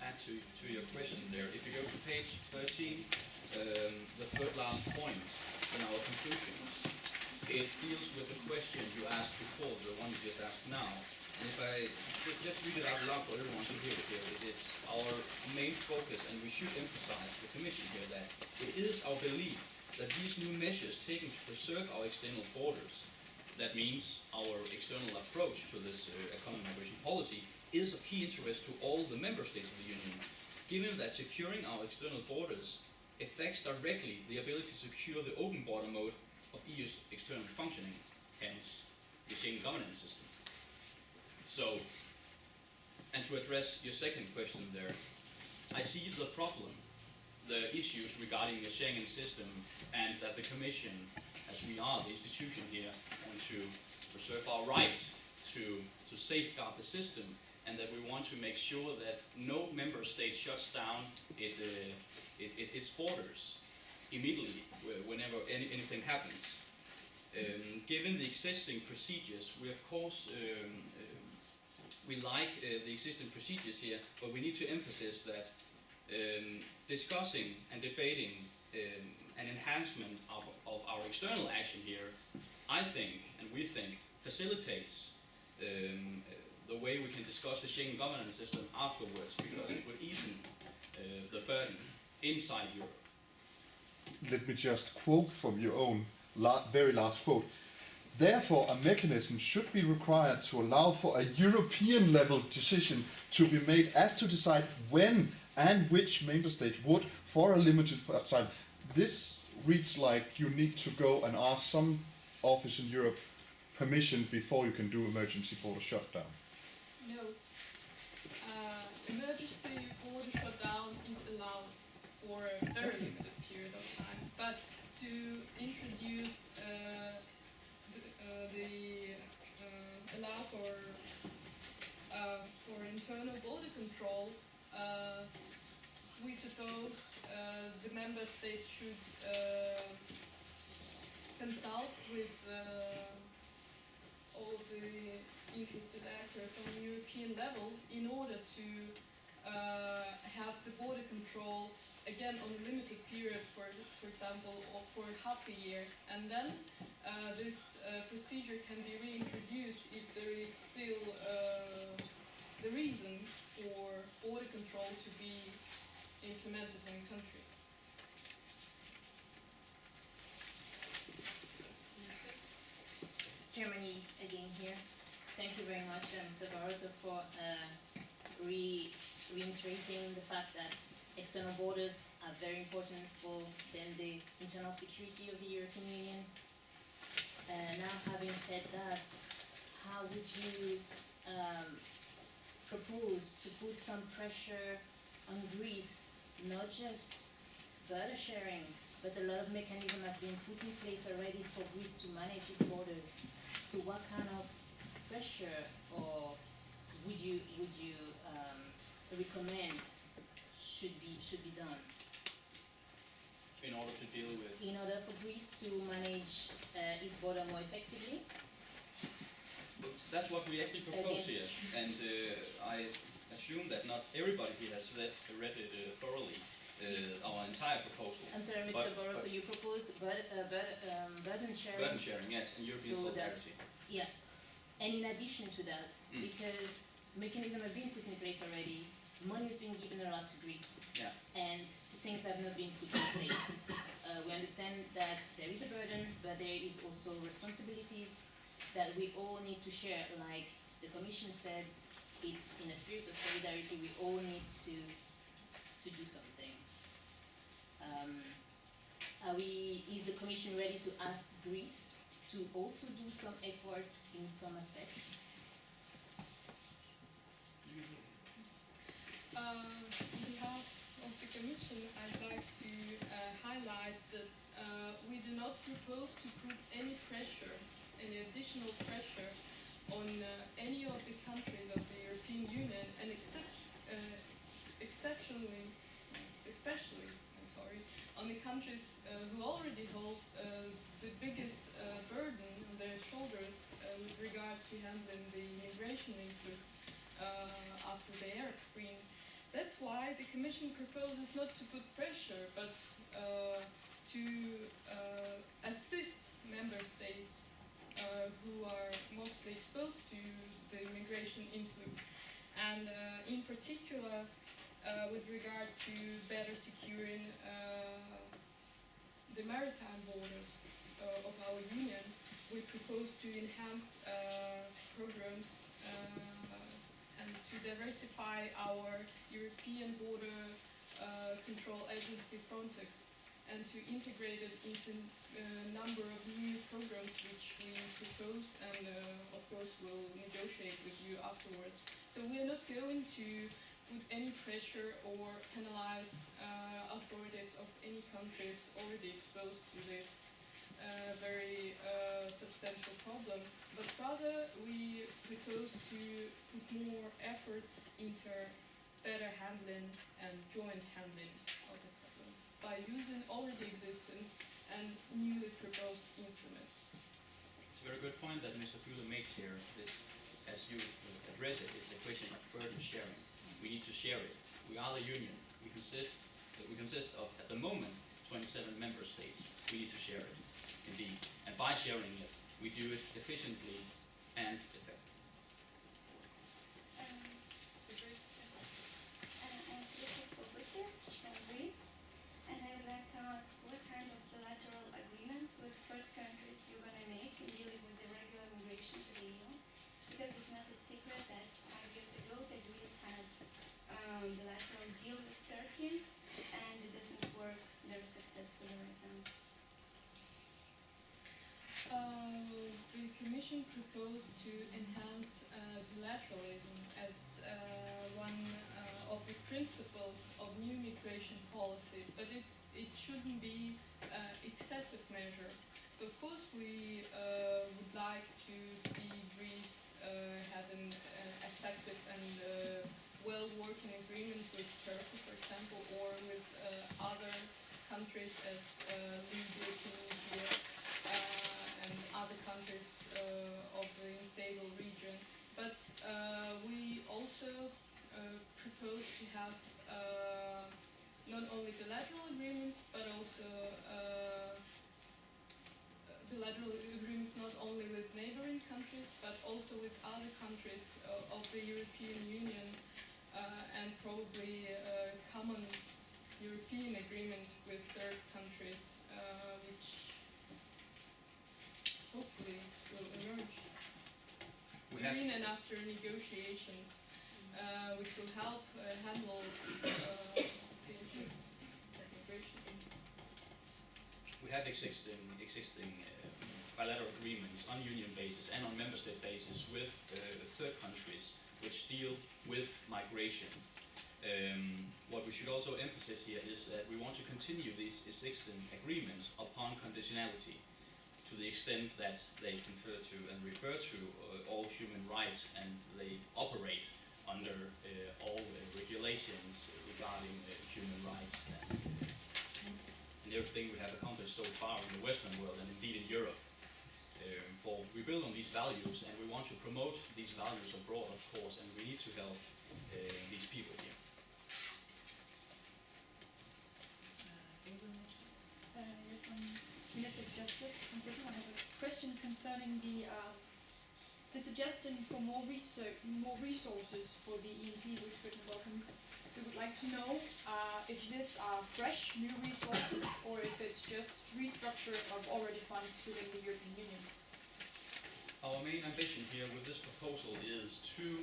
add to your question there. If you go to page 13, the third last point in our conclusions, it deals with the question you asked before, the one you just asked now. And if I just read it out loud for everyone to hear it here, it's our main focus, and we should emphasize the Commission here that it is our belief that these new measures taken to preserve our external borders, that means our external approach to this economic migration policy, is of key interest to all the member states of the Union, given that securing our external borders affects directly the ability to secure the open border mode of EU's external functioning, hence the Schengen governance system. So, and to address your second question there, I see the problem, the issues regarding the Schengen system, and that the Commission, as we are the institution here, want to preserve our right to safeguard the system, and that we want to make sure that no member state shuts down its borders immediately whenever anything happens. Given the existing procedures, we of course we like the existing procedures here, but we need to emphasize that discussing and debating an enhancement of our external action here, I think, and we think, facilitates the way we can discuss the Schengen governance system afterwards, because it would ease the burden inside Europe. Let me just quote from your own very last quote. Therefore, a mechanism should be required to allow for a European level decision to be made as to decide when and which member state would, for a limited time. This reads like you need to go and ask some office in Europe permission before you can do emergency border shutdown. No. Emergency border shutdown is allowed for a very limited period of time, but to introduce allow for internal border control, we suppose the member state should consult with all the interested actors on a European level in order to have the border control again on a limited period, for example, or for half a year, and then this procedure can be reintroduced if there is still the reason for border control to be implemented in the country. It's Germany again here. Thank you very much, Mr. Barroso, for reiterating the fact that external borders are very important for then the internal security of the European Union. Now, having said that, how would you propose to put some pressure on Greece, not just border sharing, but a lot of mechanisms have been put in place already for Greece to manage its borders. So what kind of pressure or would you recommend should be done in order to deal with? In order for Greece to manage its border more effectively? That's what we actually propose here, and I assume that not everybody here has read it thoroughly, our entire proposal. I'm sorry, Mr. Barroso, you proposed burden sharing. Burden sharing, yes, and European solidarity. Yes, and in addition to that, because mechanisms have been put in place already, money is being given around to Greece, and things have not been put in place. We understand that there is a burden, but there is also responsibilities that we all need to share. Like the Commission said, it's in a spirit of solidarity. We all need to do something. Is the Commission ready to ask Greece to also do some efforts in some aspects? On behalf of the Commission, I'd like to highlight that we do not propose to put any pressure, any additional pressure on any of the countries of the European Union, and especially, on the countries who already hold the biggest burden on their shoulders with regard to handling the migration input after the Arab Spring. That's why the Commission proposes not to put pressure, but to assist member states who are mostly exposed to the immigration influx, and in particular with regard to better securing the maritime borders of our union. We propose to enhance programs and to diversify our European border control agency Frontex, and to integrate it into a number of new programs which we propose, and of course we'll negotiate with you afterwards. So we are not going to put any pressure or penalize authorities of any countries already exposed to this very substantial problem, but rather we propose to put more efforts into better handling and joint handling of the problem by using already existing and newly proposed instruments. It's a very good point that Mr. Fuller makes here. This, as you address it, is a question of burden sharing. We need to share it. We are the union. We consist of, at the moment, 27 member states. We need to share it, indeed. And by sharing it, we do it efficiently and effectively. This is Fabricius from Greece, and I would like to ask what kind of bilateral agreements with third countries you're going to make in dealing with the regular migration to the EU. Because it's not a secret that 5 years ago the Greece had bilateral deal with Turkey, and it doesn't work very successfully right now. The Commission proposed to enhance bilateralism as one of the principles of new migration policy, but it shouldn't be excessive measure. So of course we would like to see Greece have an effective and well-working agreement with Turkey, for example, or with other countries as Libya, Tunisia, and other countries of the unstable region. But we also propose to have not only bilateral agreements, but also bilateral agreements not only with neighboring countries, but also with other countries of the European Union, and probably a common European agreement with third countries, which hopefully will emerge during and after negotiations, which will help handle the issues of migration. We have existing bilateral agreements on union basis and on member state basis with third countries which deal with migration. What we should also emphasize here is that we want to continue these existing agreements upon conditionality, to the extent that they confer to and refer to all human rights, and they operate under all regulations regarding human rights and everything we have accomplished so far in the Western world and indeed in Europe. For we build on these values, and we want to promote these values abroad, of course, and we need to help these people here. Yes, Minister of Justice from Britain. I have a question concerning the suggestion for more resources for the ENP, which Britain welcomes. We would like to know if these are fresh new resources or if it's just restructuring of already funds within the European Union. Our main ambition here with this proposal is to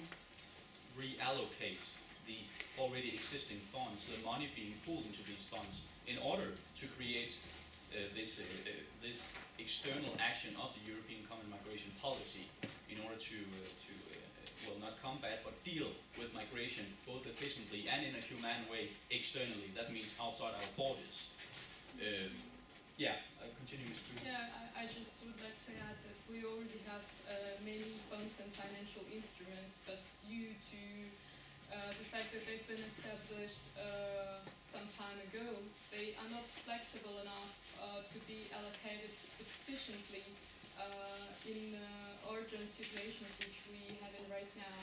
reallocate the already existing funds, the money being pooled into these funds, in order to create this external action of the European Common Migration Policy, in order to well, not combat, but deal with migration both efficiently and in a humane way externally. That means outside our borders. I continue, Mr. Trudeau. Yeah, I just would like to add that we already have many funds and financial instruments, but due to the fact that they've been established some time ago, they are not flexible enough to be allocated efficiently in urgent situations which we have in right now.